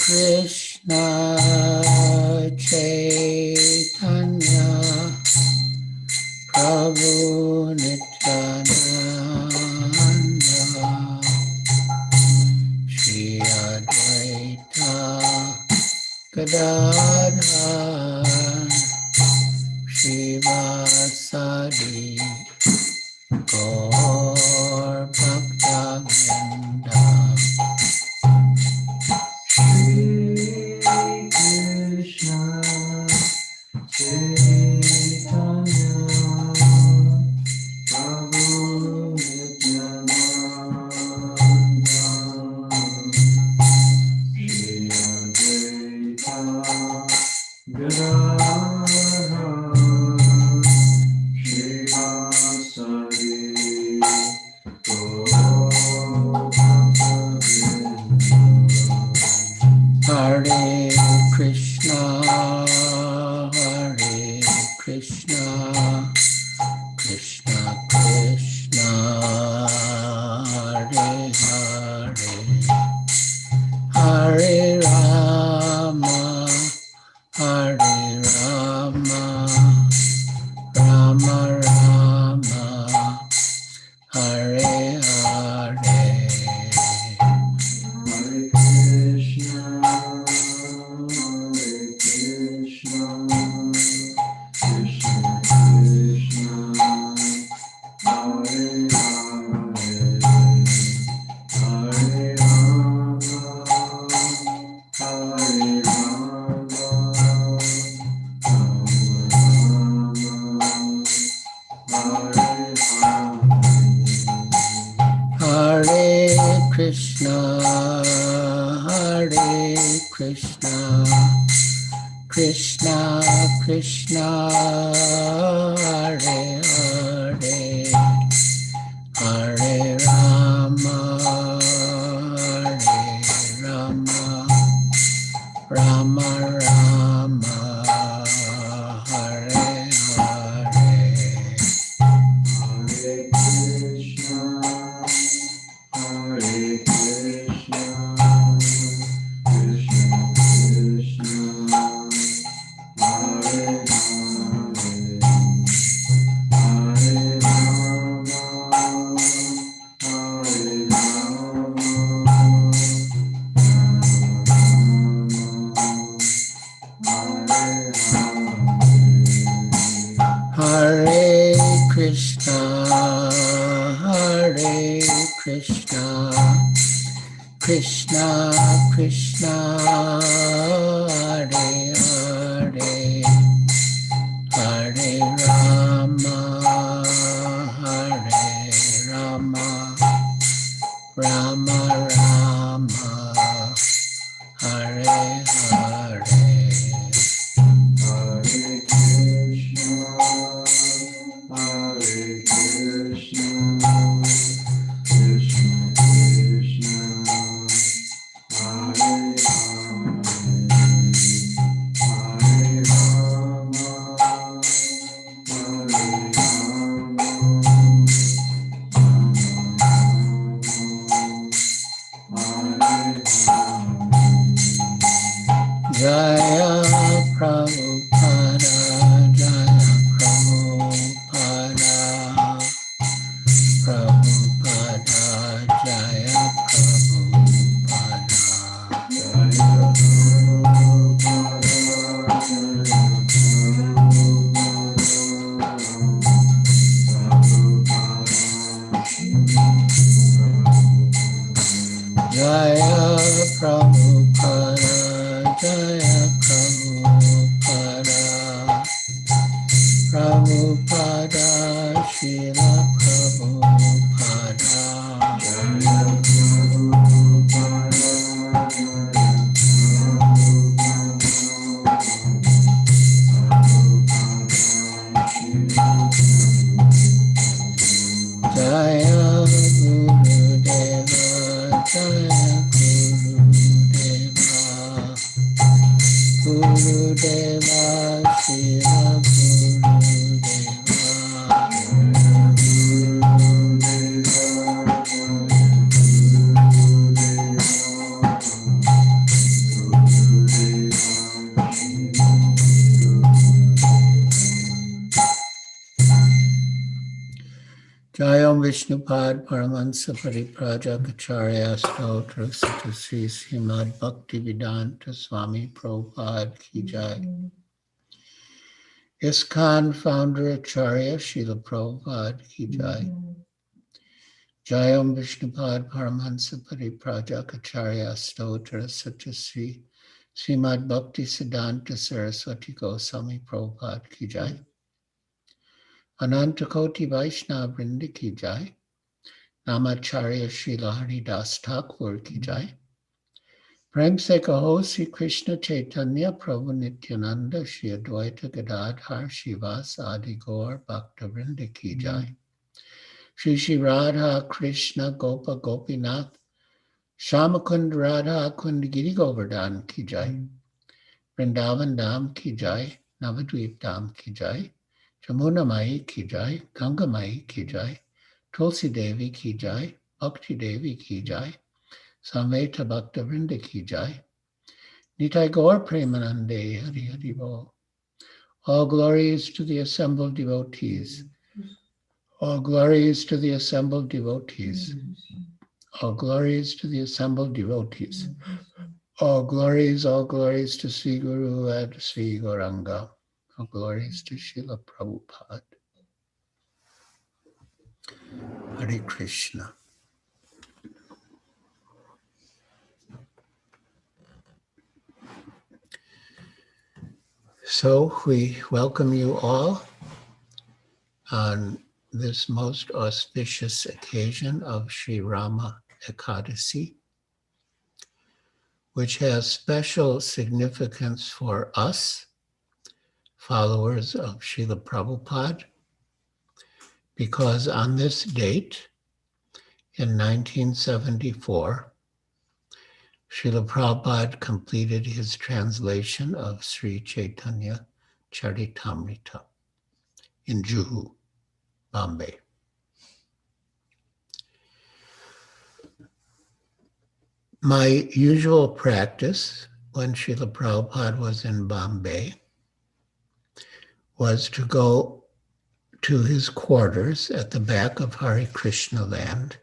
Krishna Chaitanya Prabhu Nityananda Shri Advaita Gadadhar Shivasadi Gaur Bhakta-vrinda. Hare Krishna, Krishna Krishna, Hare Hare, Hare Rama, Hare Rama, Rama Rama, Hare Hare. Krishna, Hare Krishna, Krishna Krishna, Hare Hare, Hare Rama, Hare Rama, Rama Rama, Hare Hare. Krishna Krishna, Hare Hare, Hare Rama, Hare Rama, Rama Rama, Hare Hare. Jaya Prabhupāda, Jaya Prabhupāda, Prabhupāda, Jaya Prabhupāda, Jaya Prabhupāda, Jaya Prabhupāda, Gurudeva Śrīla Jayam Vishnupad Paramahansa Pariprajaka Stotra Sutta Sri Srimad Bhaktivedanta Swāmī Prabhupāda Ki Jai. ISKCON founder Acharya Śrīla Prabhupāda Ki Jai. Jayam Vishnupad Paramahansa Pariprajaka Stotra Sutta Sri Srimad Bhaktivedanta Saraswati Goswami Prabhupāda Ki Jai. Anantakoti Vaishnava Vrinda Ki Jai. Namacharya Śrīla Haridas Thakur Ki Jai. Prem Se Kaho Sri Krishna Chaitanya Prabhu Nityananda Shri Advaita Gadadhar Shivas Adi Gaur Bhakta Vrinda Ki Jai. Shri Shri Radha Krishna Gopa Gopinath Shamakund Radha Kund Giri Govardhan Ki Jai. Vrindavan Dham Ki Jai. Navadvip Dham Ki Jai. Jamuna Mai Ki Jai, Ganga Mai Ki Jai, Tulsi Devi Ki Jai, Bhakti Devi Ki Jai, Samveta Bhakta Vrinda Ki Jai, Nitai Gaur Premanande Hari Hari Bol. All glories to the assembled devotees. All glories to the assembled devotees. All glories to the assembled devotees. All glories to Sri Guru and Sri Gauranga. All glories to Srila Prabhupada. Hare Krishna. So we welcome you all on this most auspicious occasion of Sri Rama Ekadasi, which has special significance for us, followers of Srila Prabhupada, because on this date, in 1974, Srila Prabhupada completed his translation of Sri Caitanya-caritāmṛta in Juhu, Bombay. My usual practice when Srila Prabhupada was in Bombay was to go to his quarters at the back of Hare Krishna land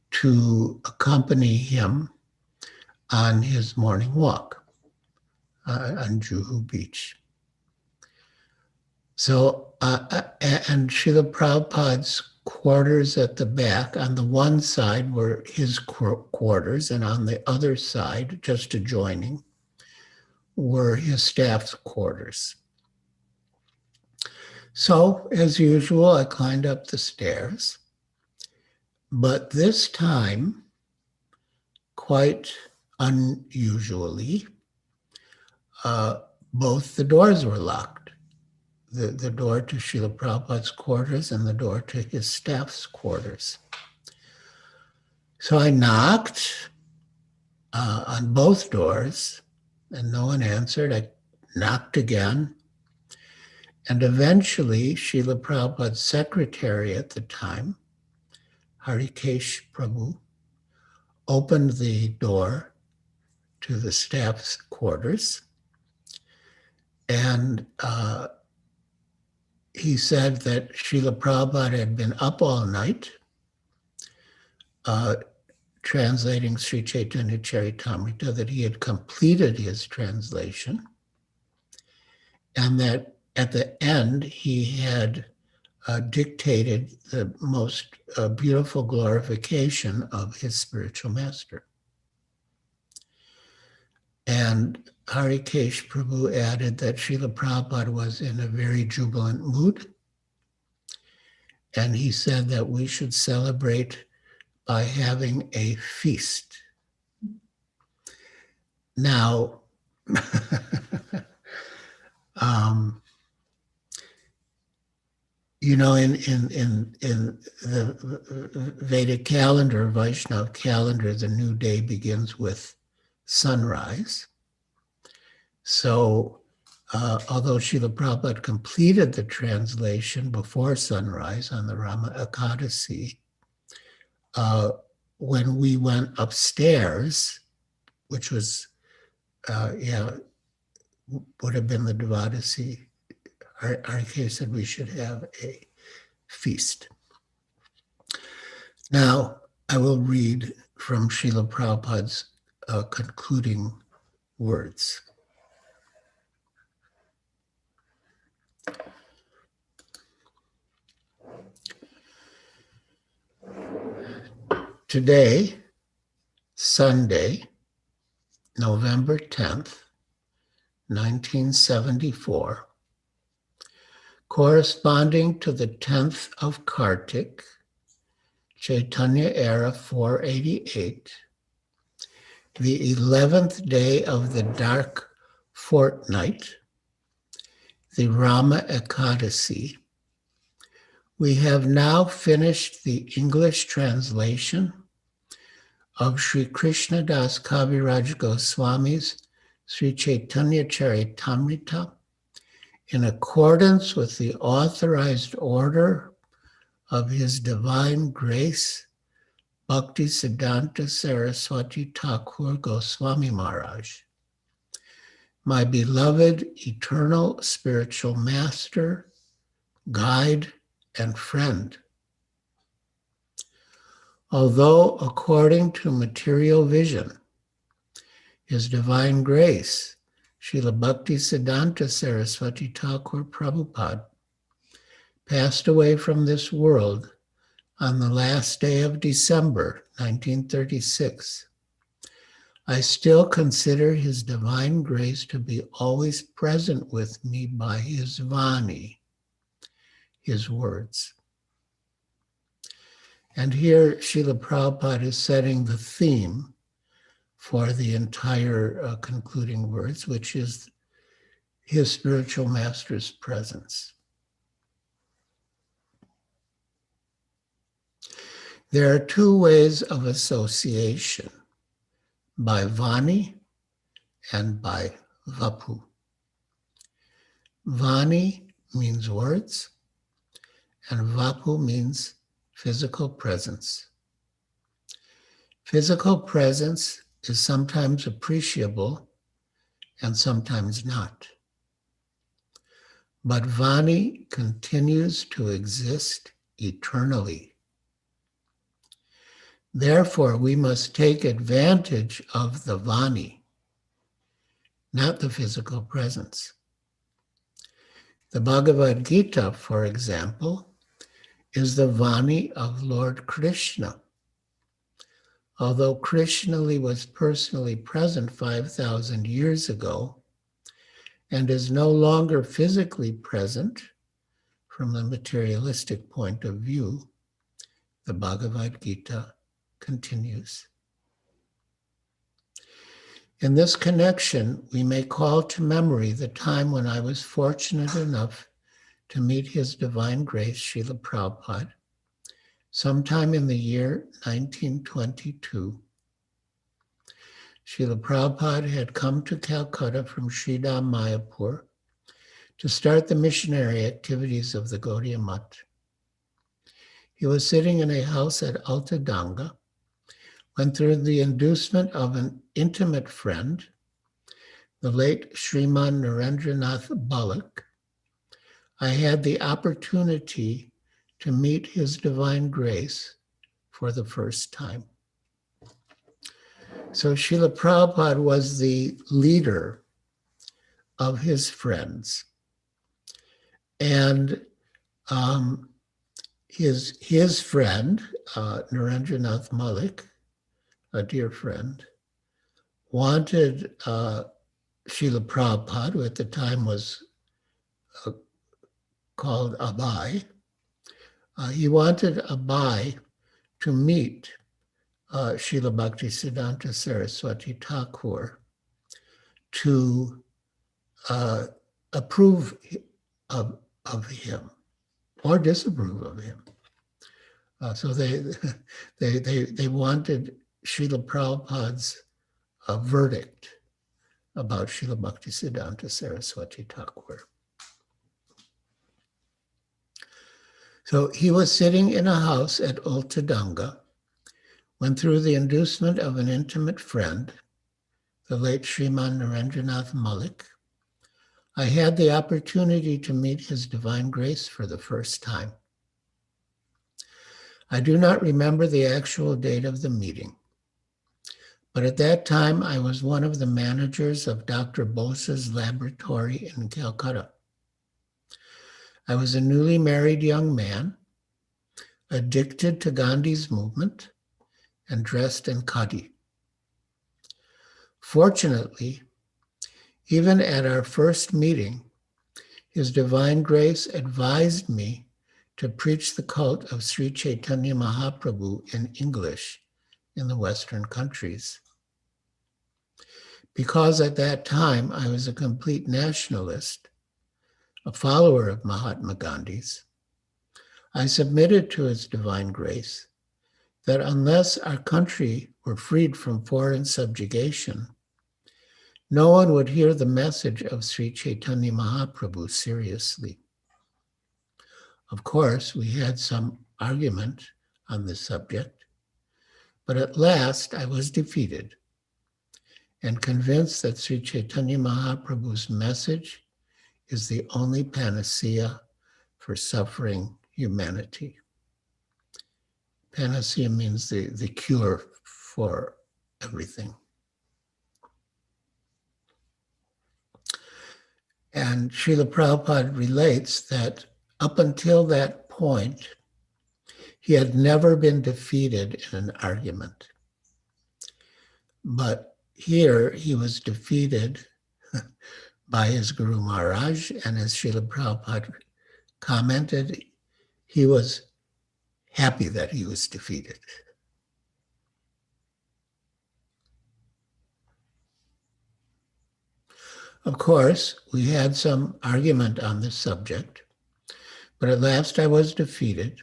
to accompany him on his morning walk on Juhu Beach. So, and Srila Prabhupada's quarters at the back, on the one side were his quarters, and on the other side, just adjoining, were his staff's quarters. So, as usual, I climbed up the stairs, but this time, quite unusually, both the doors were locked. The door to Srila Prabhupada's quarters and the door to his staff's quarters. So I knocked on both doors and no one answered. I knocked again. And eventually, Srila Prabhupada's secretary at the time, Harikesh Prabhu, opened the door to the staff's quarters. And he said that Srila Prabhupada had been up all night translating Sri Caitanya-caritāmṛta, that he had completed his translation, and that at the end, he had dictated the most beautiful glorification of his spiritual master. And Harikesh Prabhu added that Srila Prabhupada was in a very jubilant mood, and he said that we should celebrate by having a feast. Now, you know, in the Vedic calendar, Vaishnava calendar, the new day begins with sunrise. So, although Srila Prabhupada completed the translation before sunrise on the Rama Ekadasi, when we went upstairs, which was, would have been the Dvadasi, R.K. said we should have a feast. Now, I will read from Srila Prabhupada's concluding words. Today, Sunday, November 10th, 1974, corresponding to the 10th of Kartik, Chaitanya era 488, the 11th day of the dark fortnight, the Rama Ekadasi, we have now finished the English translation of Sri Krishna Das Kaviraj Goswami's Sri Caitanya-caritāmṛta in accordance with the authorized order of His Divine Grace, Bhaktisiddhanta Saraswati Thakur Goswami Maharaj, my beloved eternal spiritual master, guide, and friend. Although according to material vision, His Divine Grace, Srila Bhaktisiddhanta Saraswati Thakur Prabhupāda, passed away from this world on the last day of December 1936, I still consider His Divine Grace to be always present with me by His Vāmi, His words. And here Srila Prabhupada is setting the theme for the entire concluding words, which is His spiritual master's presence. There are two ways of association, by Vāni and by Vapu. Vāni means words, and Vapu means physical presence. Physical presence is sometimes appreciable and sometimes not. But Vāni continues to exist eternally. Therefore, we must take advantage of the Vāni, not the physical presence. The Bhagavad Gita, for example, is the Vāni of Lord Krishna. Although Krishna was personally present 5,000 years ago and is no longer physically present from the materialistic point of view, the Bhagavad Gita continues. In this connection, we may call to memory the time when I was fortunate enough to meet His Divine Grace, Srila Prabhupada, sometime in the year 1922. Srila Prabhupada had come to Calcutta from Sridham Mayapur to start the missionary activities of the Gaudiya Math. He was sitting in a house at Altadanga when, through the inducement of an intimate friend, the late Sriman Narendranath Balak, I had the opportunity to meet His Divine Grace for the first time. So Srila Prabhupada was the leader of his friends. And his friend, Narendranath Malik, a dear friend, wanted Srila Prabhupada, who at the time was called Abai, he wanted Abai to meet Srila Bhaktisiddhanta Saraswati Thakur to approve of him or disapprove of him. So they wanted Srila Prabhupada's verdict about Srila Bhaktisiddhanta Saraswati Thakur. So he was sitting in a house at Ultadanga when, through the inducement of an intimate friend, the late Sriman Narendranath Malik, I had the opportunity to meet His Divine Grace for the first time. I do not remember the actual date of the meeting, but at that time I was one of the managers of Dr. Bosa's laboratory in Calcutta. I was a newly married young man, addicted to Gandhi's movement, and dressed in khadi. Fortunately, even at our first meeting, His Divine Grace advised me to preach the cult of Sri Chaitanya Mahaprabhu in English in the Western countries. Because at that time I was a complete nationalist, a follower of Mahatma Gandhi's, I submitted to His Divine Grace that unless our country were freed from foreign subjugation, no one would hear the message of Sri Chaitanya Mahaprabhu seriously. Of course, we had some argument on this subject, but at last I was defeated and convinced that Sri Chaitanya Mahaprabhu's message is the only panacea for suffering humanity. Panacea means the cure for everything. And Srila Prabhupada relates that up until that point, he had never been defeated in an argument. But here he was defeated by his Guru Maharaj, and as Srila Prabhupada commented, he was happy that he was defeated. Of course, we had some argument on this subject, but at last I was defeated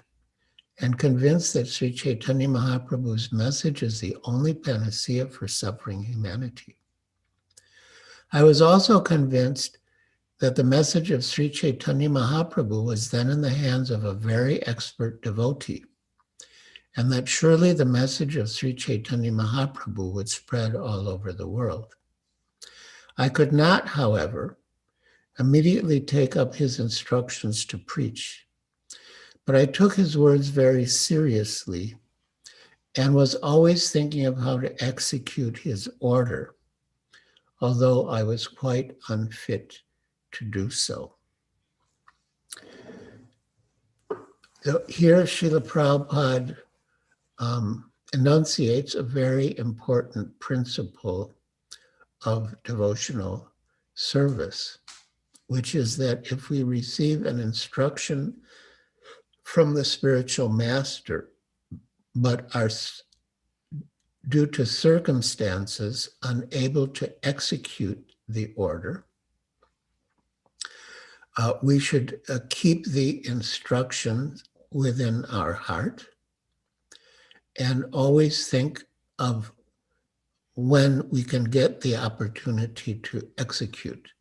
and convinced that Sri Chaitanya Mahaprabhu's message is the only panacea for suffering humanity. I was also convinced that the message of Sri Chaitanya Mahaprabhu was then in the hands of a very expert devotee, and that surely the message of Sri Chaitanya Mahaprabhu would spread all over the world. I could not, however, immediately take up his instructions to preach, but I took his words very seriously and was always thinking of how to execute his order, although I was quite unfit to do so. So here Srila Prabhupada enunciates a very important principle of devotional service, which is that if we receive an instruction from the spiritual master, but are, due to circumstances, unable to execute the order, we should keep the instruction within our heart and always think of when we can get the opportunity to execute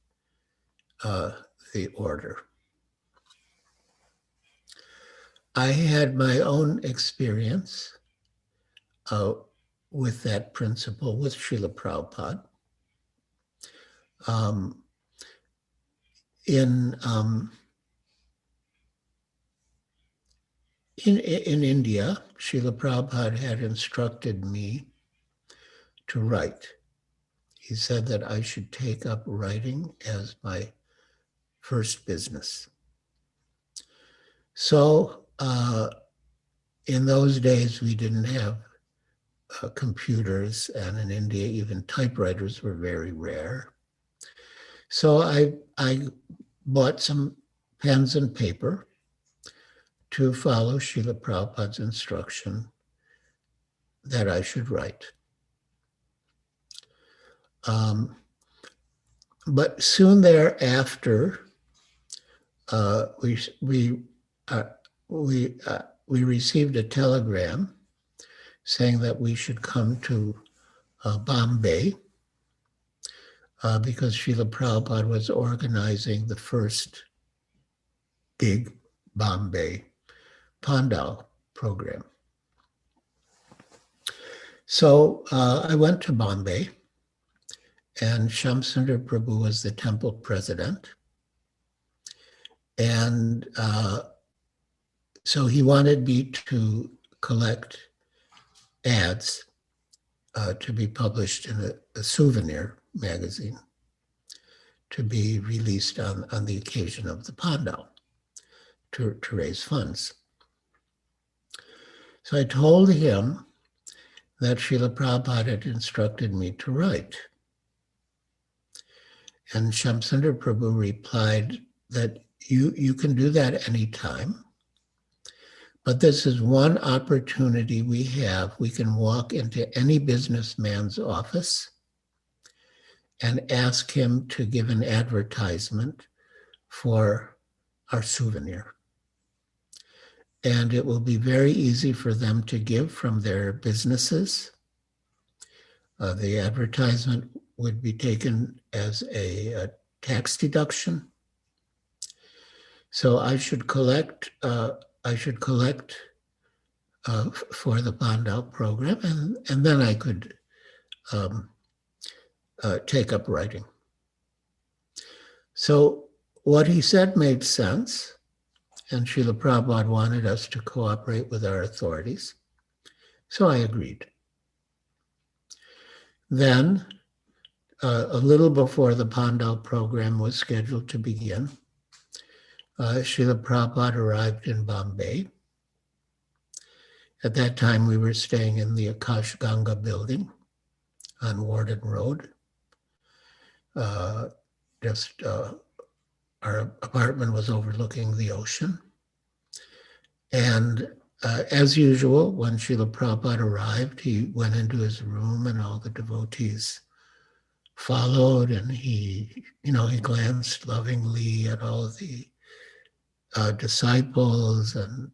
the order. I had my own experience with that principle with Srila Prabhupada. In India, Srila Prabhupada had instructed me to write. He said that I should take up writing as my first business. So in those days, we didn't have computers, and in India, even typewriters were very rare. So I bought some pens and paper to follow Srila Prabhupada's instruction that I should write. But soon thereafter, we received a telegram saying that we should come to Bombay because Srila Prabhupada was organizing the first big Bombay Pandal program. So I went to Bombay, and Shamsundar Prabhu was the temple president. And so he wanted me to collect ads to be published in a souvenir magazine to be released on the occasion of the Pandal to raise funds. So I told him that Srila Prabhupada had instructed me to write. And Shamsundar Prabhu replied that you can do that anytime, but this is one opportunity we have. We can walk into any businessman's office and ask him to give an advertisement for our souvenir. And it will be very easy for them to give from their businesses. The advertisement would be taken as a tax deduction. So I should collect for the Pandal program, and then I could take up writing. So what he said made sense, and Srila Prabhupada wanted us to cooperate with our authorities. So I agreed. Then, a little before the Pandal program was scheduled to begin, Srila Prabhupada arrived in Bombay. At that time, we were staying in the Akash Ganga building on Warden Road. Our apartment was overlooking the ocean. And as usual, when Srila Prabhupada arrived, he went into his room and all the devotees followed, and he glanced lovingly at all of the disciples and,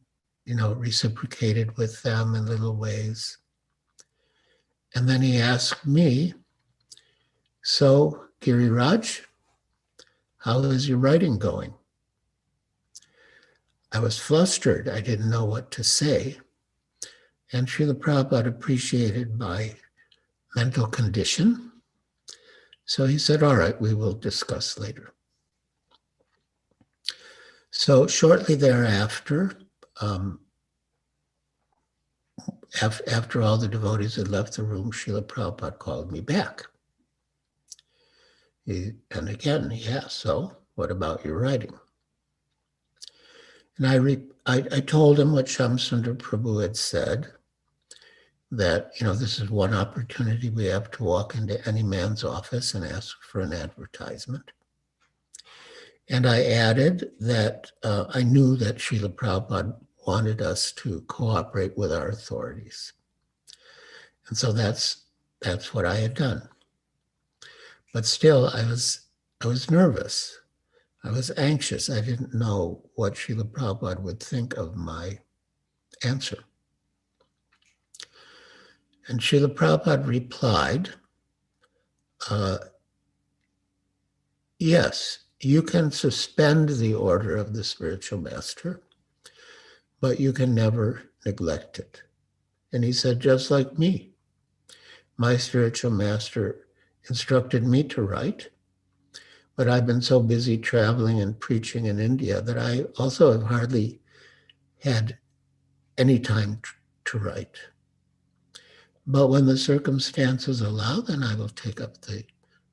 reciprocated with them in little ways. And then he asked me, "So, Girirāja, how is your writing going?" I was flustered. I didn't know what to say. And Srila Prabhupada appreciated my mental condition. So he said, "All right, we will discuss later." So shortly thereafter, after all the devotees had left the room, Srila Prabhupada called me back. And again, he asked, "So, what about your writing?" And I told him what Shamsundar Prabhu had said, that, this is one opportunity we have to walk into any man's office and ask for an advertisement. And I added that I knew that Srila Prabhupada wanted us to cooperate with our authorities. And so that's what I had done. But still, I was nervous. I was anxious. I didn't know what Srila Prabhupada would think of my answer. And Srila Prabhupada replied, "Yes, you can suspend the order of the spiritual master, but you can never neglect it." And he said, "Just like me, my spiritual master instructed me to write, but I've been so busy traveling and preaching in India that I also have hardly had any time to write. But when the circumstances allow, then I will take up the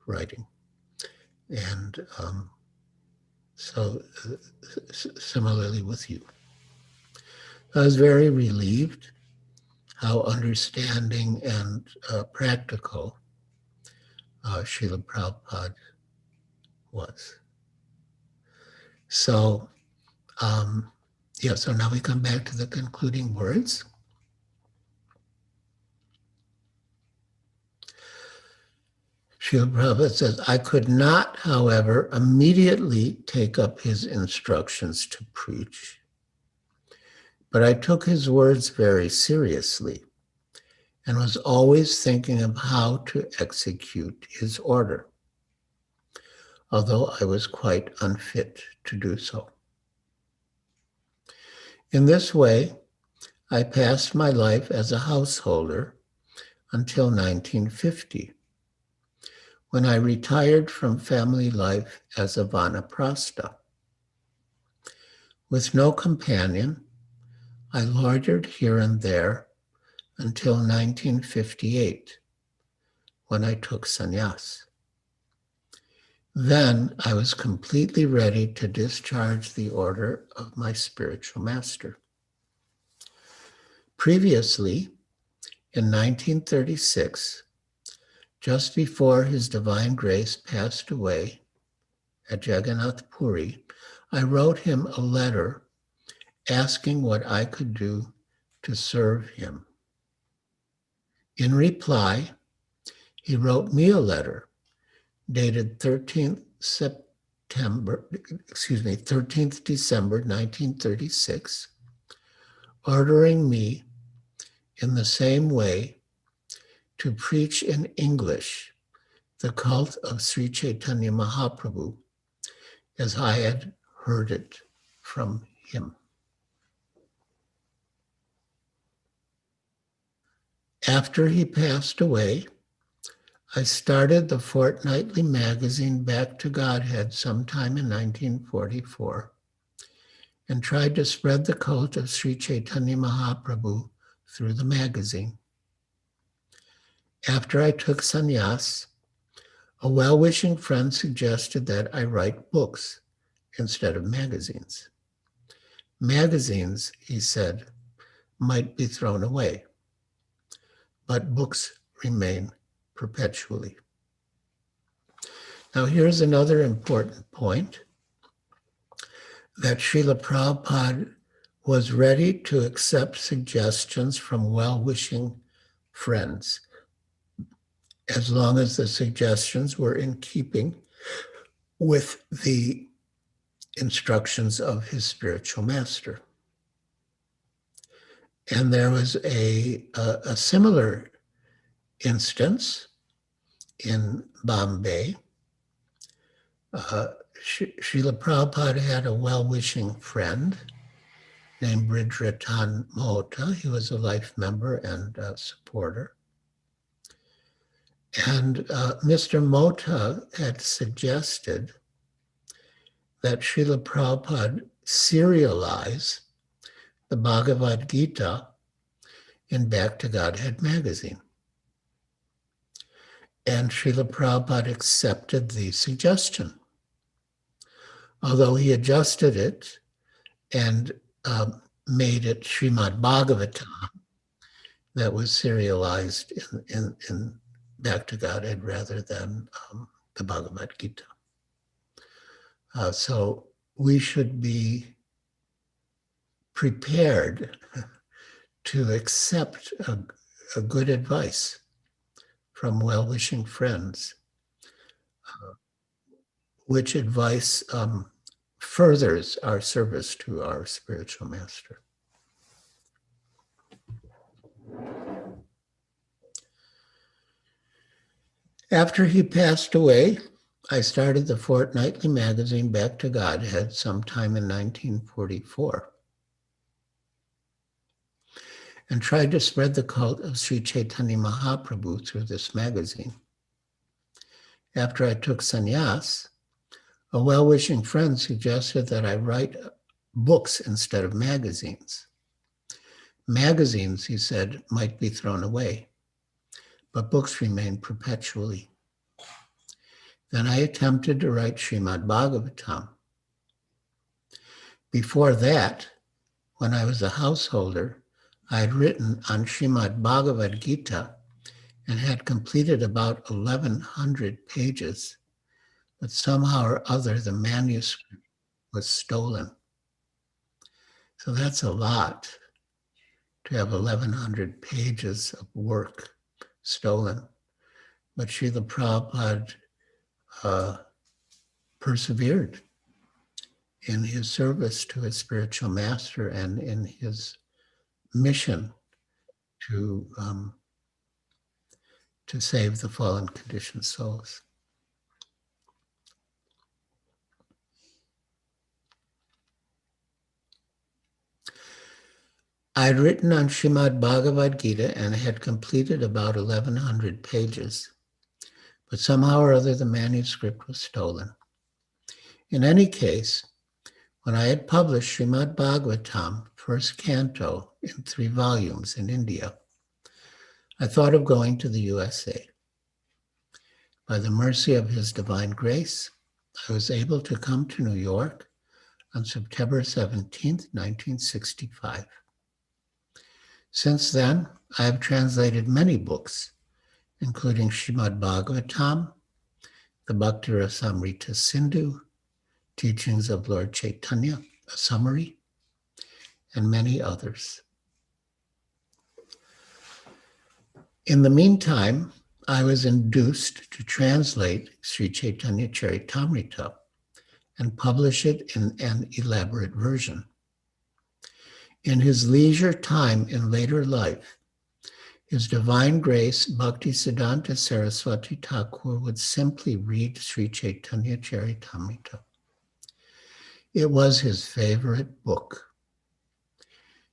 writing." And so similarly with you. I was very relieved how understanding and practical Srila Prabhupada was. So, so now we come back to the concluding words. Srila Prabhupada says, "I could not, however, immediately take up his instructions to preach, but I took his words very seriously and was always thinking of how to execute his order. although I was quite unfit to do so. In this way, I passed my life as a householder until 1950, when I retired from family life as a vanaprastha. With no companion, I loitered here and there until 1958, when I took sannyas. Then I was completely ready to discharge the order of my spiritual master. Previously, in 1936, just before His Divine Grace passed away at Jagannath Puri, I wrote him a letter asking what I could do to serve him. In reply, he wrote me a letter dated 13th December 1936, ordering me in the same way to preach in English the cult of Sri Chaitanya Mahaprabhu as I had heard it from him. After he passed away, I started the fortnightly magazine Back to Godhead sometime in 1944 and tried to spread the cult of Sri Chaitanya Mahaprabhu through the magazine. After I took sannyas, a well-wishing friend suggested that I write books instead of magazines. Magazines, he said, might be thrown away, but books remain perpetually. Now, here's another important point, that Srila Prabhupada was ready to accept suggestions from well-wishing friends, as long as the suggestions were in keeping with the instructions of his spiritual master. And there was a similar instance in Bombay. Srila Prabhupada had a well-wishing friend named Girirāja Mota. He was a life member and a supporter. And Mr. Mota had suggested that Srila Prabhupada serialize the Bhagavad Gita in Back to Godhead magazine. And Srila Prabhupada accepted the suggestion, although he adjusted it and made it Srimad Bhagavatam that was serialized in Back to Godhead rather than the Bhagavad Gita. So we should be prepared to accept a good advice from well-wishing friends, which advice furthers our service to our spiritual master. After he passed away, I started the fortnightly magazine Back to Godhead sometime in 1944 and tried to spread the cult of Sri Chaitanya Mahaprabhu through this magazine. After I took sannyas, a well-wishing friend suggested that I write books instead of magazines. Magazines, he said, might be thrown away, but books remain perpetually. Then I attempted to write Srimad Bhagavatam. Before that, when I was a householder, I had written on Srimad Bhagavad Gita and had completed about 1,100 pages, but somehow or other the manuscript was stolen. So that's a lot to have 1,100 pages of work stolen. But Srila Prabhupada persevered in his service to his spiritual master and in his mission to save the fallen conditioned souls. I had written on Srimad Bhagavad Gita and had completed about 1,100 pages, but somehow or other the manuscript was stolen. In any case, when I had published Srimad Bhagavatam, first canto, in 3 volumes in India, I thought of going to the USA. By the mercy of His divine grace, I was able to come to New York on September 17th, 1965. Since then, I have translated many books, including Srimad Bhagavatam, the Bhakti Rasamrita Sindhu, Teachings of Lord Chaitanya, a summary, and many others. In the meantime, I was induced to translate Sri Caitanya-caritāmṛta and publish it in an elaborate version. In his leisure time in later life, His Divine Grace Bhaktisiddhanta Saraswati Thakur would simply read Sri Caitanya-caritāmṛta. It was his favorite book.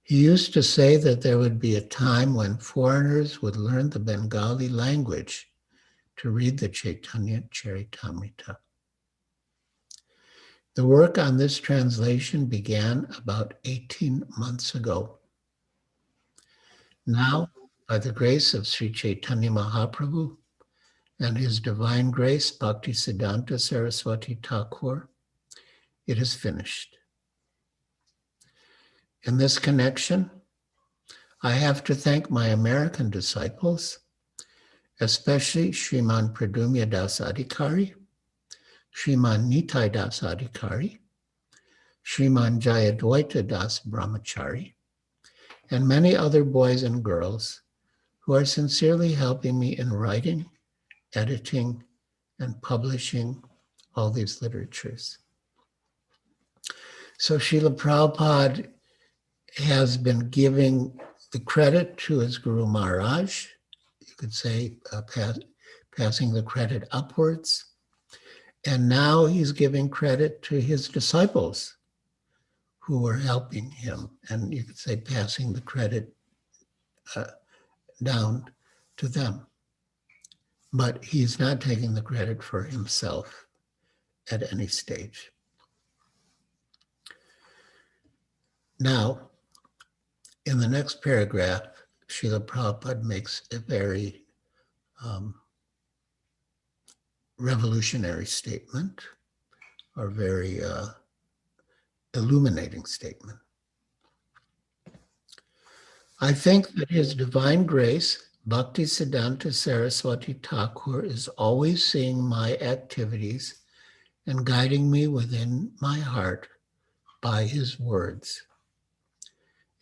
He used to say that there would be a time when foreigners would learn the Bengali language to read the Caitanya-caritāmṛta. The work on this translation began about 18 months ago. Now, by the grace of Sri Chaitanya Mahaprabhu and His Divine Grace Bhaktisiddhanta Saraswati Thakur, it is finished. In this connection, I have to thank my American disciples, especially Shriman Pradumya Das Adhikari, Shriman Nitai Das Adhikari, Shriman Jayadvaita Das Brahmachari, and many other boys and girls who are sincerely helping me in writing, editing, and publishing all these literatures. So Srila Prabhupada has been giving the credit to his Guru Maharaj, you could say passing the credit upwards. And now he's giving credit to his disciples who were helping him. And you could say passing the credit down to them. But he's not taking the credit for himself at any stage. Now, in the next paragraph, Srila Prabhupada makes a very revolutionary statement, or very illuminating statement. I think that His Divine Grace, Bhaktisiddhanta Saraswati Thakur, is always seeing my activities and guiding me within my heart by His words.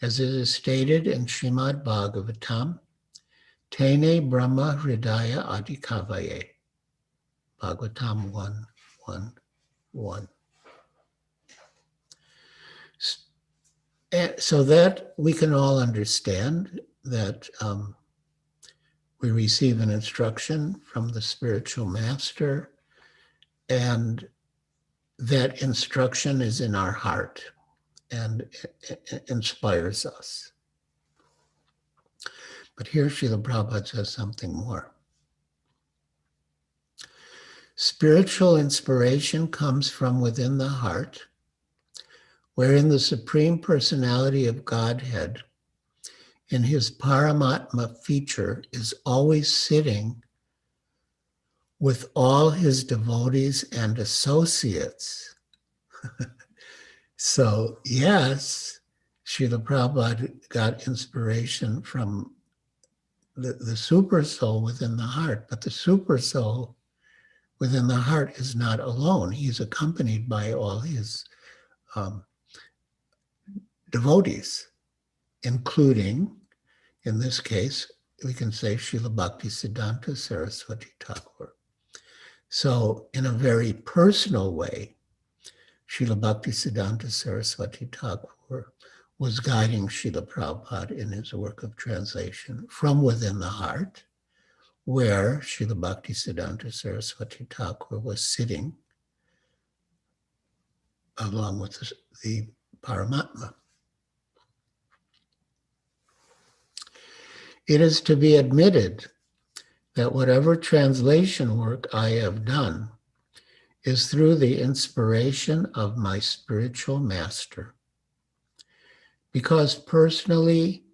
As it is stated in Srimad Bhagavatam, Tene Brahma Hridaya Adhikavaye, Bhagavatam 1:1:1. So that we can all understand that we receive an instruction from the spiritual master, and that instruction is in our heart and it inspires us. But here Srila Prabhupada says something more. Spiritual inspiration comes from within the heart, wherein the Supreme Personality of Godhead, in His Paramatma feature, is always sitting with all His devotees and associates. So, yes, Srila Prabhupada got inspiration from the super soul within the heart, but the super soul within the heart is not alone. He's accompanied by all his devotees, including, in this case, we can say Srila Bhaktisiddhanta Saraswati Thakur. So in a very personal way, Srila Bhaktisiddhanta Saraswati Thakur was guiding Srila Prabhupada in his work of translation from within the heart, where Srila Bhaktisiddhanta Saraswati Thakur was sitting along with the Paramatma. It is to be admitted that whatever translation work I have done is through the inspiration of my spiritual master. Because personally,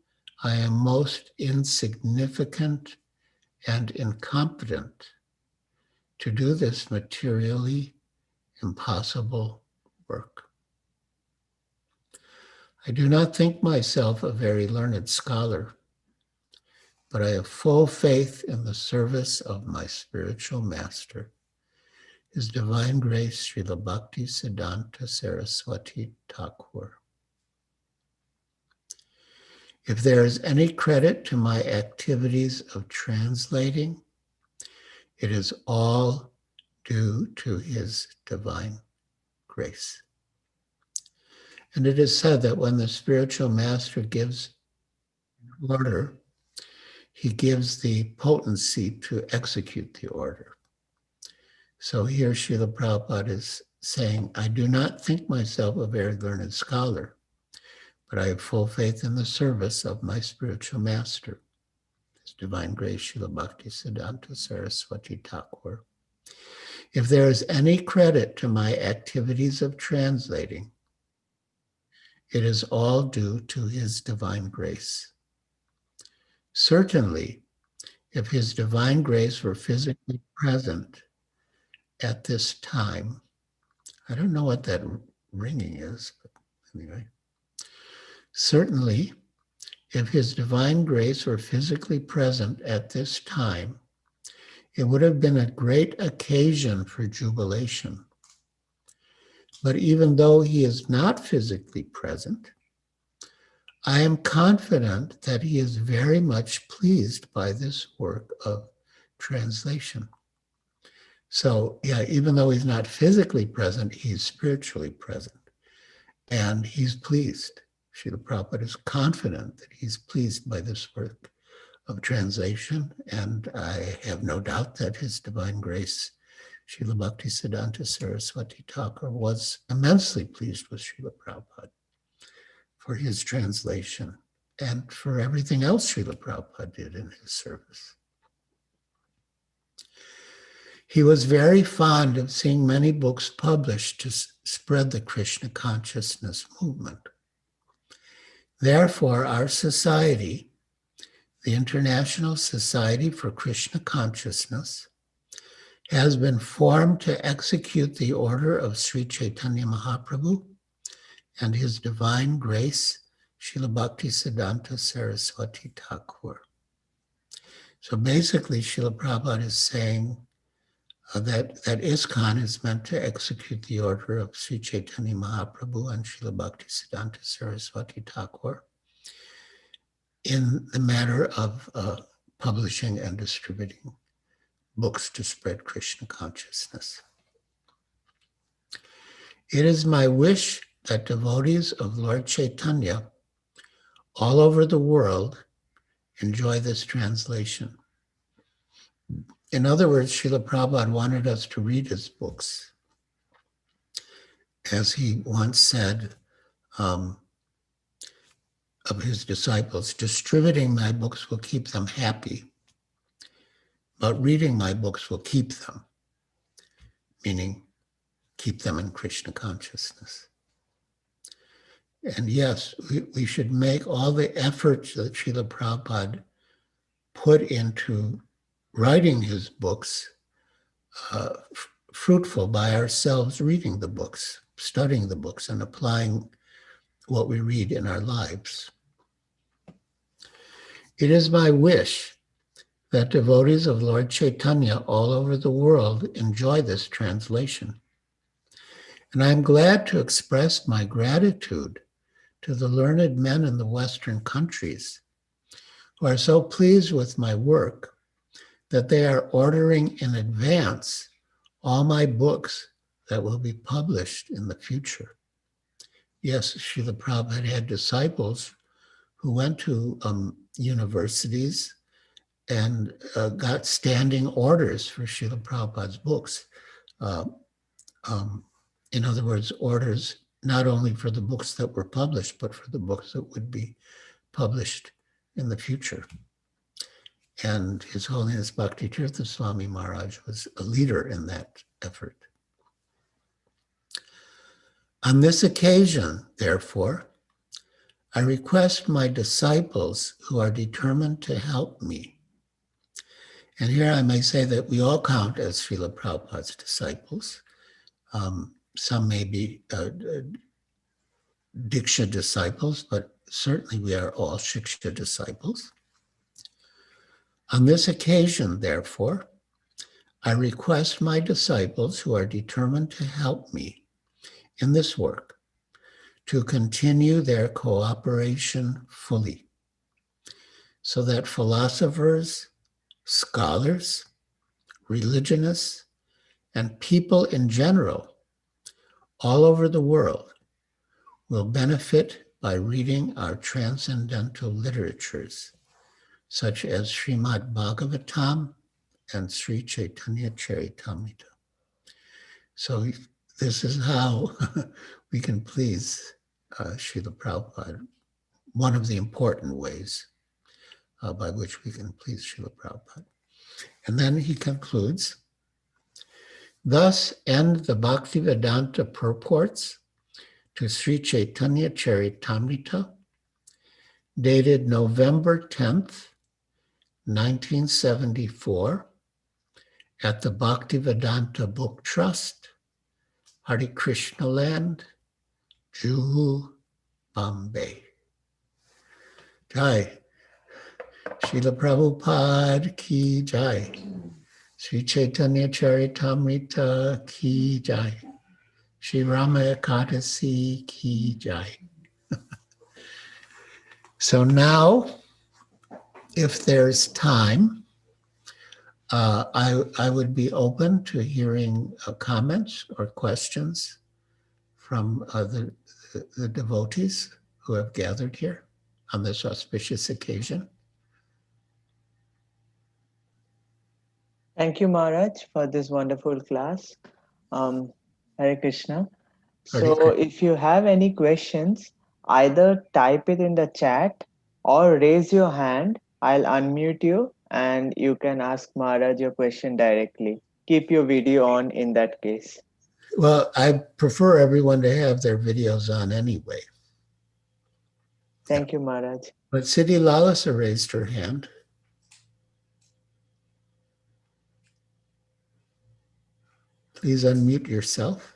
I am most insignificant and incompetent to do this materially impossible work. I do not think myself a very learned scholar, but I have full faith in the service of my spiritual master, His Divine Grace, Śrīla Bhaktisiddhanta Saraswati Thakur. If there is any credit to my activities of translating, it is all due to His divine grace. And it is said that when the spiritual master gives order, he gives the potency to execute the order. So here Srila Prabhupada is saying, I do not think myself a very learned scholar, but I have full faith in the service of my spiritual master, His Divine Grace, Śrīla Bhaktisiddhanta Saraswati Thakur. If there is any credit to my activities of translating, it is all due to His divine grace. Certainly, if His divine grace were physically present at this time, I don't know what that ringing is, but anyway. Certainly, if His divine grace were physically present at this time, it would have been a great occasion for jubilation. But even though He is not physically present, I am confident that He is very much pleased by this work of translation. So, yeah, even though He's not physically present, He's spiritually present. And He's pleased. Srila Prabhupada is confident that He's pleased by this work of translation. And I have no doubt that His Divine Grace, Śrīla Bhaktisiddhanta Saraswati Thakur, was immensely pleased with Srila Prabhupada for his translation and for everything else Srila Prabhupada did in his service. He was very fond of seeing many books published to spread the Krishna consciousness movement. Therefore, our society, the International Society for Krishna Consciousness, has been formed to execute the order of Sri Chaitanya Mahaprabhu and His Divine Grace, Śrīla Bhaktisiddhanta Saraswati Thakur. So basically, Srila Prabhupada is saying that ISKCON is meant to execute the order of Sri Chaitanya Mahaprabhu and Śrīla Bhaktisiddhanta Saraswati Thakur in the matter of publishing and distributing books to spread Krishna consciousness. It is my wish that devotees of Lord Chaitanya all over the world enjoy this translation. In other words, Srila Prabhupada wanted us to read his books. As he once said of his disciples, distributing my books will keep them happy, but reading my books will keep them, meaning keep them in Krishna consciousness. And yes, we should make all the efforts that Srila Prabhupada put into writing his books fruitful by ourselves reading the books, studying the books, and applying what we read in our lives. It is my wish that devotees of Lord Chaitanya all over the world enjoy this translation. And I'm glad to express my gratitude to the learned men in the Western countries who are so pleased with my work that they are ordering in advance all my books that will be published in the future. Yes, Srila Prabhupada had disciples who went to universities and got standing orders for Srila Prabhupada's books. In other words, orders not only for the books that were published, but for the books that would be published in the future. And His Holiness Bhakti Tirtha Swami Maharaj was a leader in that effort. On this occasion, therefore, I request my disciples who are determined to help me. And here I may say that we all count as Srila Prabhupada's disciples. Some may be Diksha disciples, but certainly we are all Shiksha disciples. On this occasion, therefore, I request my disciples who are determined to help me in this work to continue their cooperation fully, so that philosophers, scholars, religionists, and people in general all over the world will benefit by reading our transcendental literatures, such as Srimad Bhagavatam and Sri Caitanya-caritāmṛta. So this is how we can please Srila Prabhupada, one of the important ways by which we can please Srila Prabhupada. And then he concludes, thus end the Bhaktivedanta purports to Sri Caitanya-caritāmṛta, dated November 10th, 1974, at the Bhaktivedanta Book Trust, Hare Krishna Land, Juhu, Bombay. Jai. Srila Prabhupada ki jai. Sri Caitanya-caritāmṛta ki jai. Sri Rama Ekadasi ki jai. So now, if there's time, I would be open to hearing comments or questions from the devotees who have gathered here on this auspicious occasion. Thank you, Maharaj, for this wonderful class. Hare Krishna. So if you have any questions, either type it in the chat or raise your hand. I'll unmute you and you can ask Maharaj your question directly. Keep your video on in that case. Well, I prefer everyone to have their videos on anyway. Thank you, Maharaj. But Siddhi Lalasa raised her hand. Please unmute yourself.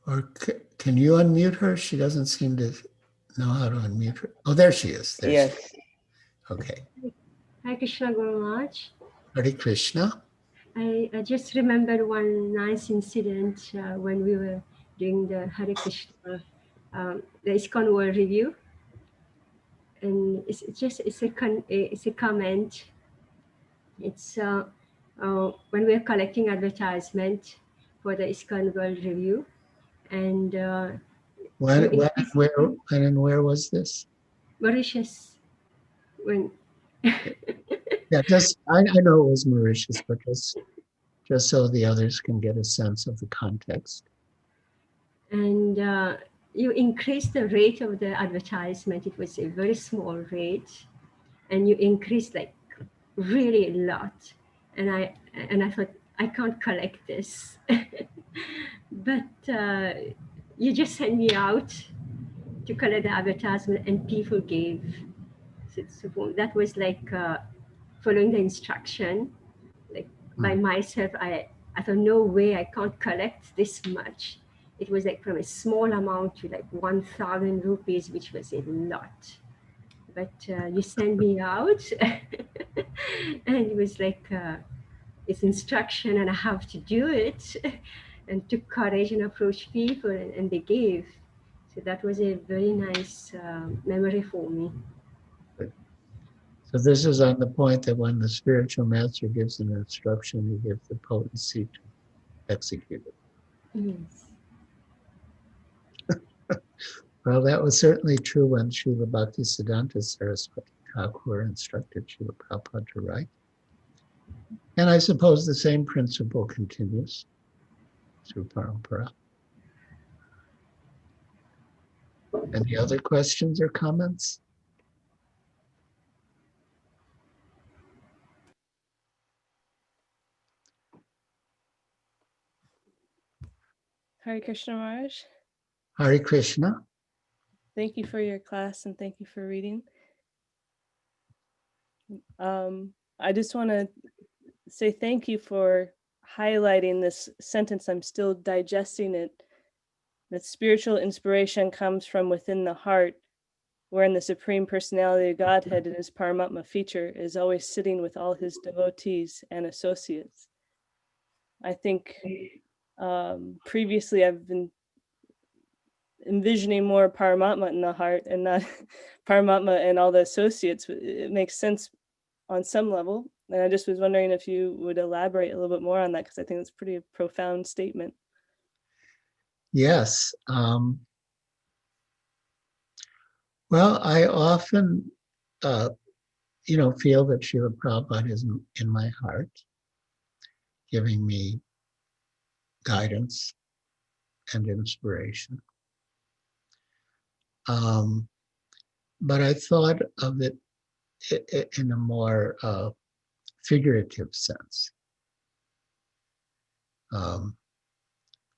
Or can you unmute her? She doesn't seem to know how to unmute her. Oh, there she is. There Yes. she is. Okay. Hare Krishna, Guru Maharaj. Hare Krishna. I just remember one nice incident when we were doing the Hare Krishna, the ISKCON World Review. And it's a comment. It's when we were collecting advertisement for the ISKCON World Review. And when and where was this? Mauritius. When Yeah, I know it was Mauritius, but just so the others can get a sense of the context. And you increased the rate of the advertisement. It was a very small rate, and you increased like really a lot. And I thought, I can't collect this. But you just sent me out to collect the advertisement, and people gave. So that was like following the instruction. Like by myself, I thought, no way, I can't collect this much. It was like from a small amount to like 1,000 rupees, which was a lot. But you sent me out, and it was like it's instruction, and I have to do it, and took courage and approached people, and they gave. So that was a very nice memory for me. So this is on the point that when the spiritual master gives an instruction, he gives the potency to execute it. Yes. Well, that was certainly true when Srila Bhaktisiddhanta Saraswati Thakur instructed Srila Prabhupada to write. And I suppose the same principle continues through Parampara. Any other questions or comments? Hare Krishna Maharaj. Hare Krishna. Thank you for your class and thank you for reading. I just want to say thank you for highlighting this sentence. I'm still digesting it. That spiritual inspiration comes from within the heart, wherein the Supreme Personality of Godhead in his Paramatma feature is always sitting with all his devotees and associates. I think previously I've been envisioning more Paramatma in the heart and not Paramatma and all the associates. It makes sense on some level. And I just was wondering if you would elaborate a little bit more on that, because I think it's a pretty profound statement. Yes. Well, I often, feel that Srila Prabhupada is in my heart, giving me guidance and inspiration. But I thought of it in a more figurative sense.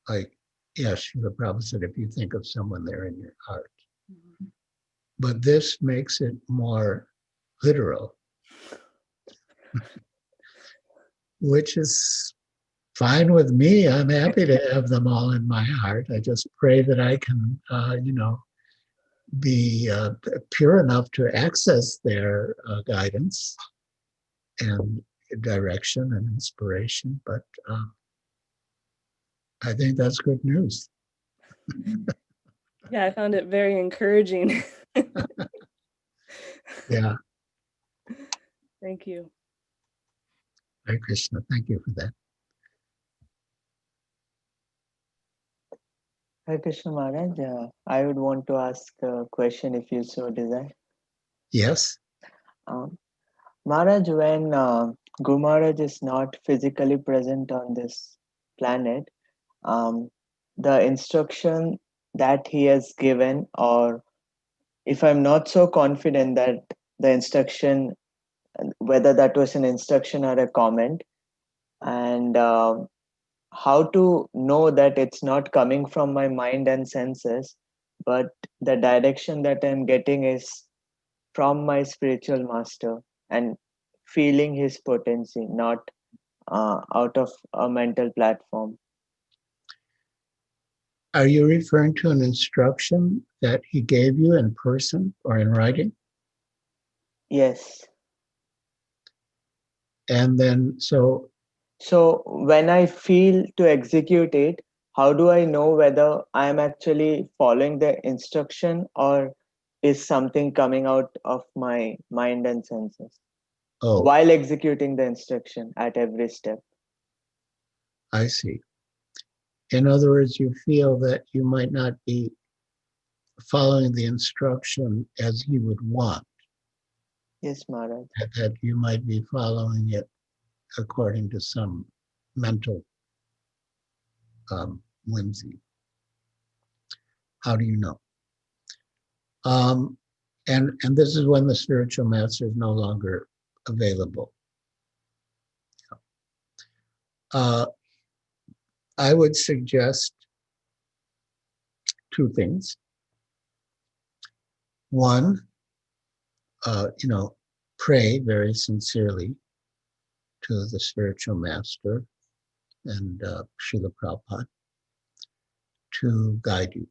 Like, yes, Srila Prabhupada said, if you think of someone there in your heart. Mm-hmm. But this makes it more literal, which is fine with me. I'm happy to have them all in my heart. I just pray that I can, be pure enough to access their guidance and direction and inspiration. But I think that's good news. Yeah, I found it very encouraging. Yeah. Thank you. Hare Krishna. Thank you for that. Hare Krishna Maharaj, I would want to ask a question if you so desire. Yes. Maharaj, when Guru Maharaj is not physically present on this planet, the instruction that he has given, or if I'm not so confident that the instruction, whether that was an instruction or a comment, and how to know that it's not coming from my mind and senses, but the direction that I'm getting is from my spiritual master and feeling his potency, not out of a mental platform. Are you referring to an instruction that he gave you in person or in writing? Yes. And then, so when I feel to execute it, how do I know whether I'm actually following the instruction or is something coming out of my mind and senses while executing the instruction at every step? I see. In other words, you feel that you might not be following the instruction as he would want. Yes, Maharaj. That you might be following it according to some mental whimsy. How do you know? And this is when the spiritual master is no longer available. I would suggest two things. One, pray very sincerely to the spiritual master and Srila Prabhupada to guide you.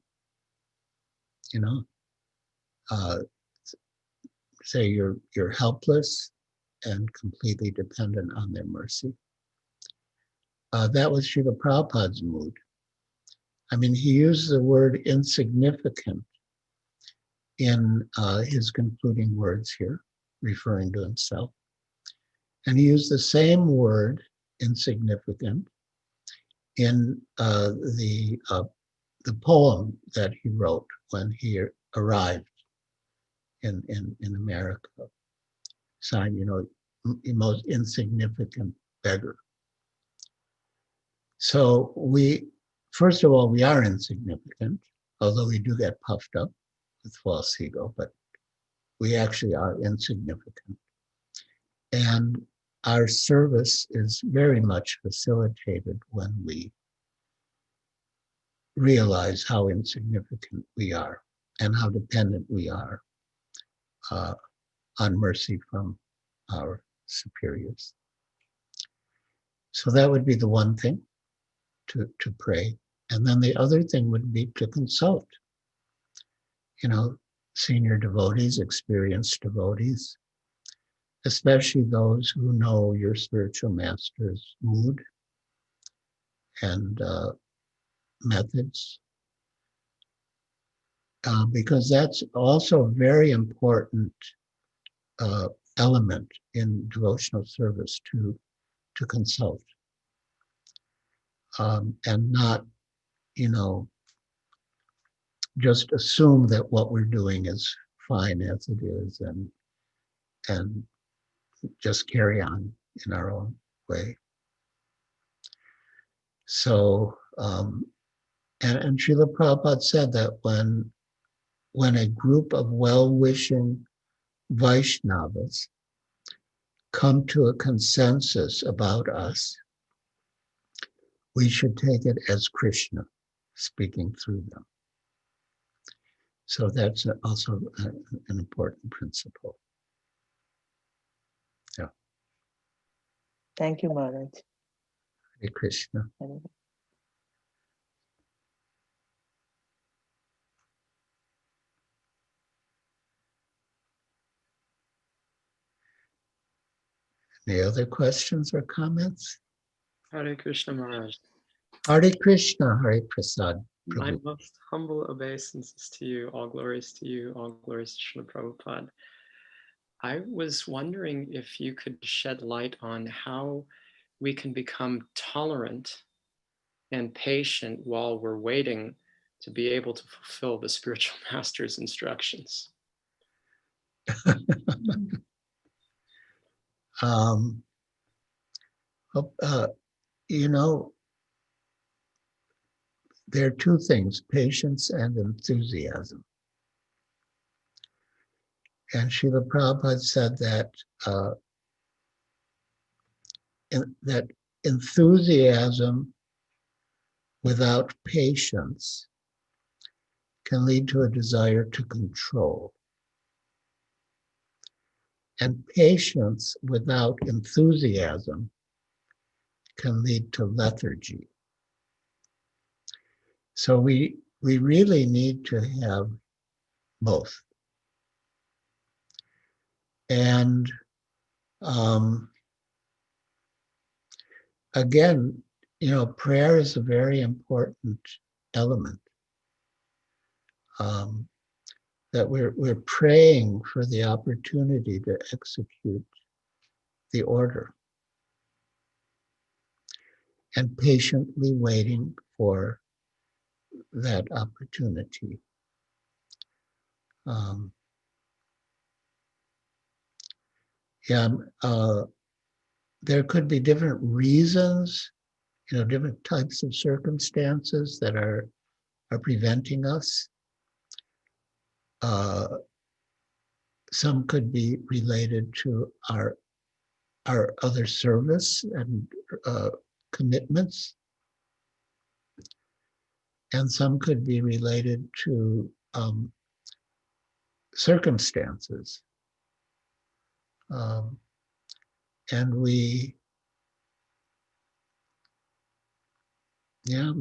Say you're helpless and completely dependent on their mercy. That was Srila Prabhupada's mood. I mean, he used the word insignificant in his concluding words here, referring to himself. And he used the same word, insignificant, in the poem that he wrote when he arrived in America, signed, the most insignificant beggar. So first of all, we are insignificant, although we do get puffed up. with false ego, but we actually are insignificant. And our service is very much facilitated when we realize how insignificant we are and how dependent we are on mercy from our superiors. So that would be the one thing, to pray. And then the other thing would be to consult, senior devotees, experienced devotees, especially those who know your spiritual master's mood and methods, because that's also a very important element in devotional service, to consult, and not, just assume that what we're doing is fine as it is, and just carry on in our own way. So, and Srila Prabhupada said that when a group of well-wishing Vaishnavas come to a consensus about us, we should take it as Krishna speaking through them. So that's also an important principle. Yeah. Thank you, Maharaj. Hare Krishna. Any other questions or comments? Hare Krishna Maharaj. Hare Krishna, Hare Prasad. My Prabhu. most humble obeisances to you, all glories to you, all glories to Srila Prabhupada. I was wondering if you could shed light on how we can become tolerant and patient while we're waiting to be able to fulfill the spiritual master's instructions. There are two things, patience and enthusiasm. And Srila Prabhupada said that that enthusiasm without patience can lead to a desire to control. And patience without enthusiasm can lead to lethargy. So we really need to have both. And again, prayer is a very important element. That we're praying for the opportunity to execute the order, and patiently waiting for that opportunity. There could be different reasons, different types of circumstances that are preventing us. Some could be related to our other service and commitments, and some could be related to circumstances. And we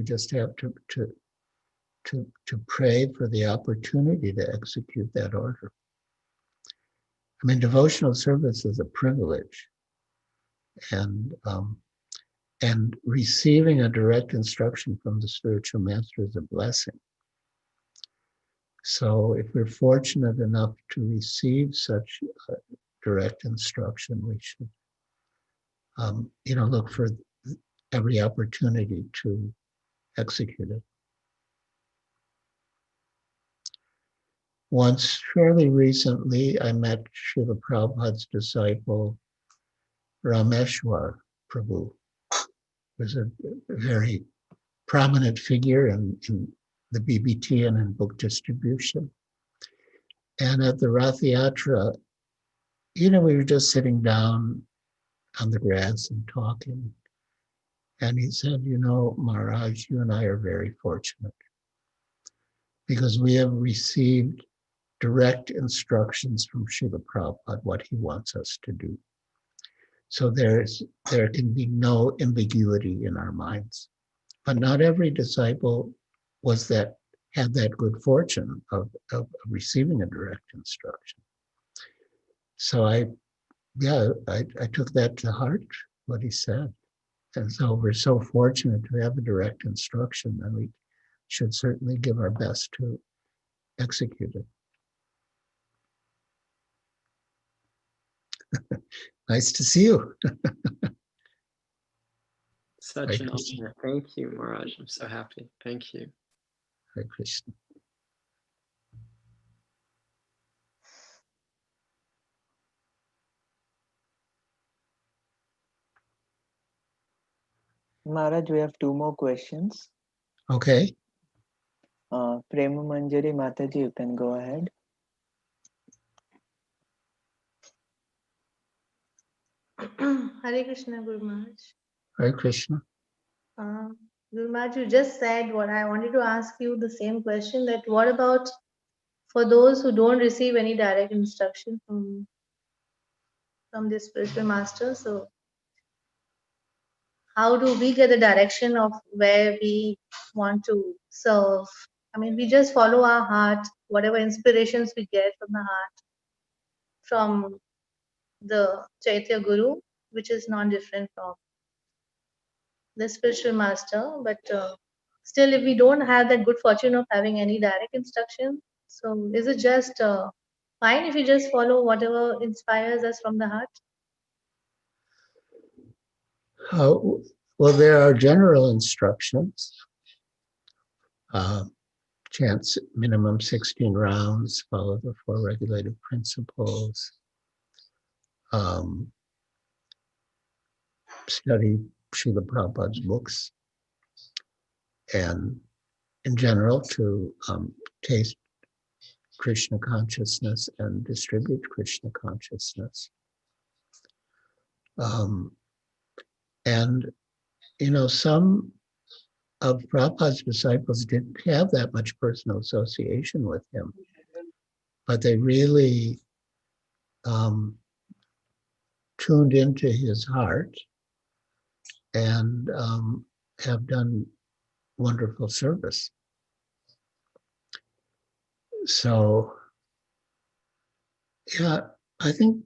just have to pray for the opportunity to execute that order. I mean, devotional service is a privilege, and receiving a direct instruction from the spiritual master is a blessing. So if we're fortunate enough to receive such direct instruction, we should, look for every opportunity to execute it. Once, fairly recently, I met Srila Prabhupada's disciple, Rameshwar Prabhu, who was a very prominent figure in the BBT and in book distribution. And at the Rath Yatra, we were just sitting down on the grass and talking. And he said, Maharaj, you and I are very fortunate because we have received direct instructions from Srila Prabhupada what he wants us to do. So there can be no ambiguity in our minds. But not every disciple had that good fortune of receiving a direct instruction. So I took that to heart, what he said. And so we're so fortunate to have a direct instruction, and we should certainly give our best to execute it. Nice to see you. Such an honor. Thank you, Maharaj. I'm so happy. Thank you. Hare Krishna. Maharaj, we have 2 more questions. Okay. Prema Manjari Mataji, you can go ahead. Hare Krishna, Guru Maharaj. Hare Krishna. Guru Maharaj, you just said what I wanted to ask you the same question, that what about for those who don't receive any direct instruction from the spiritual master? So how do we get the direction of where we want to serve? I mean, we just follow our heart, whatever inspirations we get from the heart, from the Chaitya Guru, which is not different from the spiritual master. But still, if we don't have that good fortune of having any direct instruction, so is it just fine if we just follow whatever inspires us from the heart? Well, there are general instructions. Chant minimum 16 rounds, follow the 4 regulative principles, study Srila Prabhupada's books, and in general to taste Krishna consciousness and distribute Krishna consciousness. And, some of Prabhupada's disciples didn't have that much personal association with him, but they really tuned into his heart and have done wonderful service. So, yeah, I think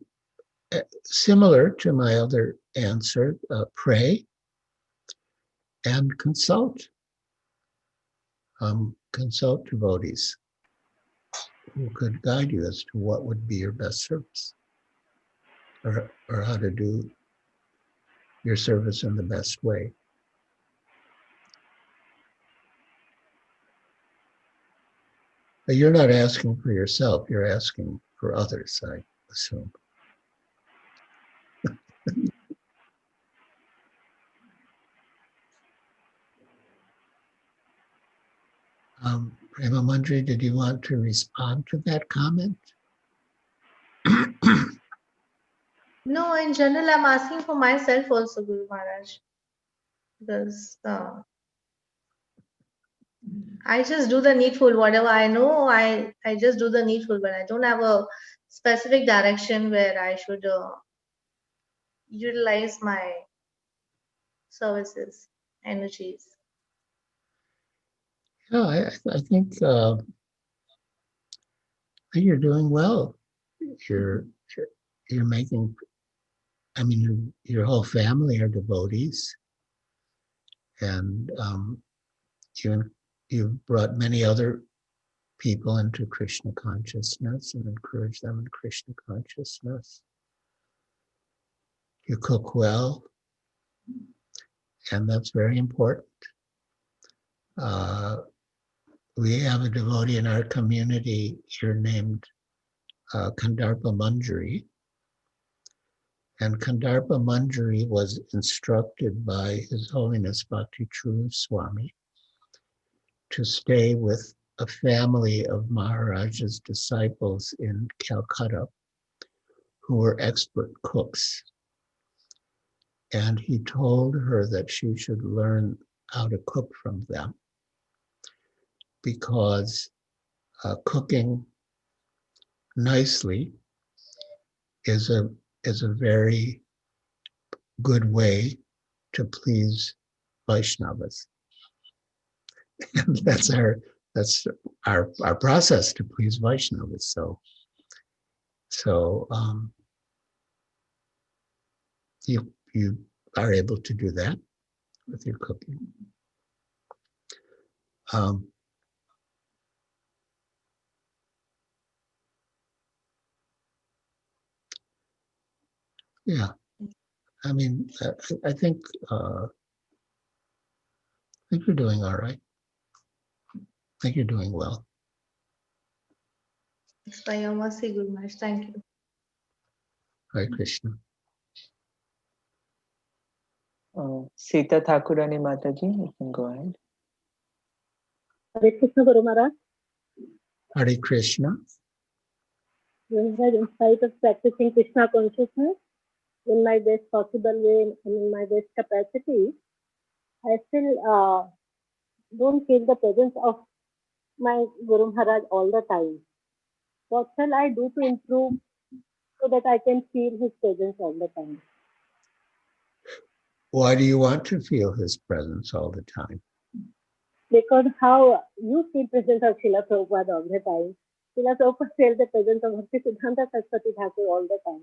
similar to my other answer, pray and consult. Consult devotees who could guide you as to what would be your best service or how to do your service in the best way. But you're not asking for yourself, you're asking for others, I assume. Prema Manjari, did you want to respond to that comment? No, in general, I'm asking for myself also, Guru Maharaj, because I just do the needful. Whatever I know, I just do the needful, but I don't have a specific direction where I should utilize my services, energies. No, I think you're doing well. You're making, your whole family are devotees, and you've brought many other people into Krishna consciousness and encourage them in Krishna consciousness. You cook well, and that's very important. We have a devotee in our community here named Kandarpa Manjari. And Kandarpa Manjari was instructed by His Holiness Bhakti True Swāmī to stay with a family of Maharaja's disciples in Calcutta who were expert cooks. And he told her that she should learn how to cook from them because cooking nicely is a very good way to please Vaishnavas. And that's our process to please Vaishnavas. So you are able to do that with your cooking. Yeah, I mean, I think you're doing all right. I think you're doing well. It's by your mercy, Guru Maharaj. Thank you. Hare Krishna. Sita Thakurani Mataji, you can go ahead. Hare Krishna, Guru Maharaj. Hare Krishna. In spite of practicing Krishna consciousness in my best possible way and in my best capacity, I still don't feel the presence of my Guru Maharaj all the time. What shall I do to improve so that I can feel his presence all the time? Why do you want to feel his presence all the time? Because how you feel presence of Śrīla Prabhupāda all the time. Śrīla Prabhupāda felt the presence of Bhaktisiddhanta Saraswati Thakur all the time.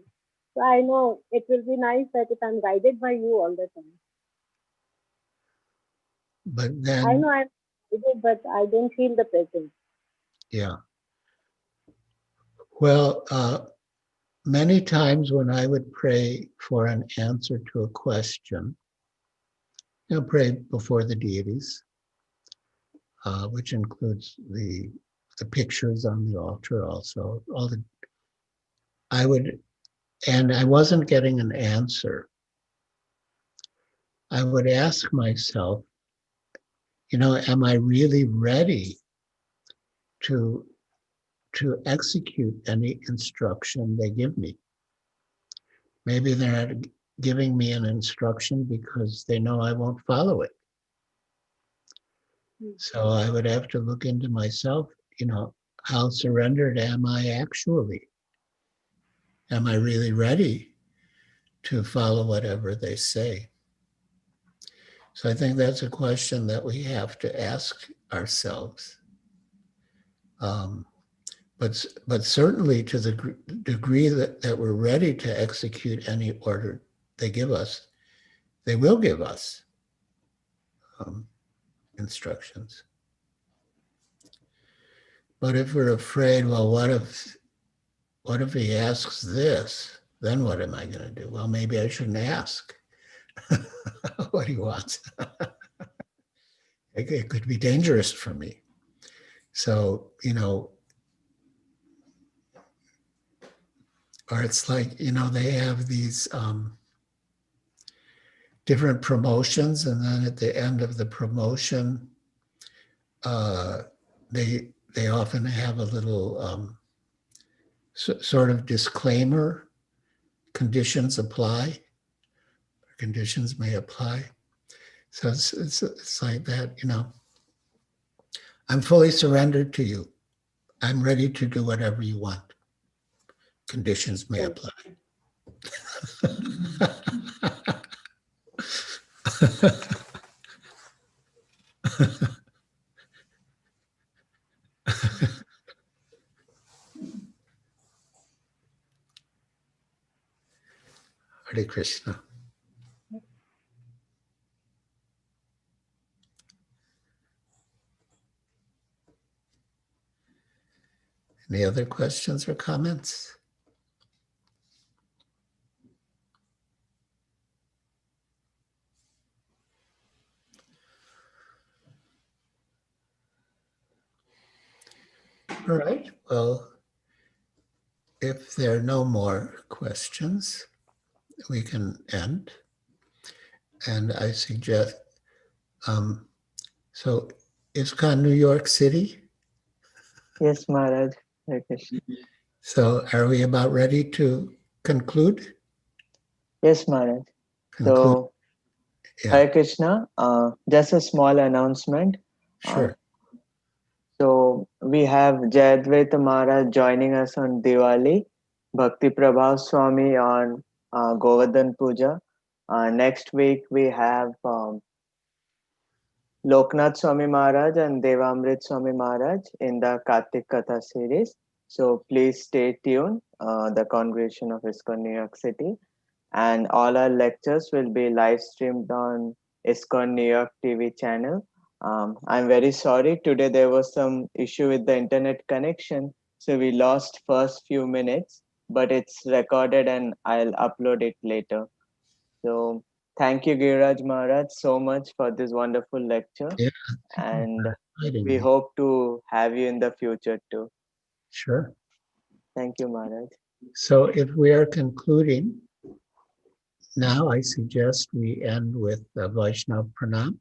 So I know it will be nice that if I'm guided by you all the time. But then I know I'm guided, but I don't feel the presence. Yeah. Well, many times when I would pray for an answer to a question, pray before the deities, which includes the pictures on the altar also, and I wasn't getting an answer. I would ask myself, am I really ready to execute any instruction they give me? Maybe they're not giving me an instruction because they know I won't follow it. So I would have to look into myself, how surrendered am I actually? Am I really ready to follow whatever they say? So I think that's a question that we have to ask ourselves. But certainly to the degree that we're ready to execute any order they give us, they will give us instructions. But if we're afraid, well, what if he asks this? Then what am I going to do? Well, maybe I shouldn't ask what he wants. It could be dangerous for me. So, or it's like, they have these different promotions, and then at the end of the promotion, they often have a little sort of disclaimer, conditions apply, conditions may apply. So it's like that, I'm fully surrendered to you. I'm ready to do whatever you want. Conditions may apply. Hare Krishna. Any other questions or comments? All right, well, if there are no more questions, we can end. And I suggest, so ISKCON New York City Yes, Maharaj. Hare Krishna. So are we about ready to conclude? Yes, Maharaj. Conclude. So, Yeah. Hare Krishna, just a small announcement. Sure. So we have Jayadvaita Maharaj joining us on Diwali, Bhakti Prabhav Swami on Govardhan Puja. Next week we have Loknath Swami Maharaj and Devamrit Swami Maharaj in the Kartik Katha series. So please stay tuned, the congregation of ISKCON New York City. And all our lectures will be live streamed on ISKCON New York TV channel. I'm very sorry, today there was some issue with the internet connection, so we lost first few minutes, but it's recorded and I'll upload it later. So thank you, Girirāja Maharaj, so much for this wonderful lecture. Yeah. And Inviting we me. hope to have you in the future too. Sure. Thank you, Maharaj. So if we are concluding, now I suggest we end with the Vaishnav Pranam.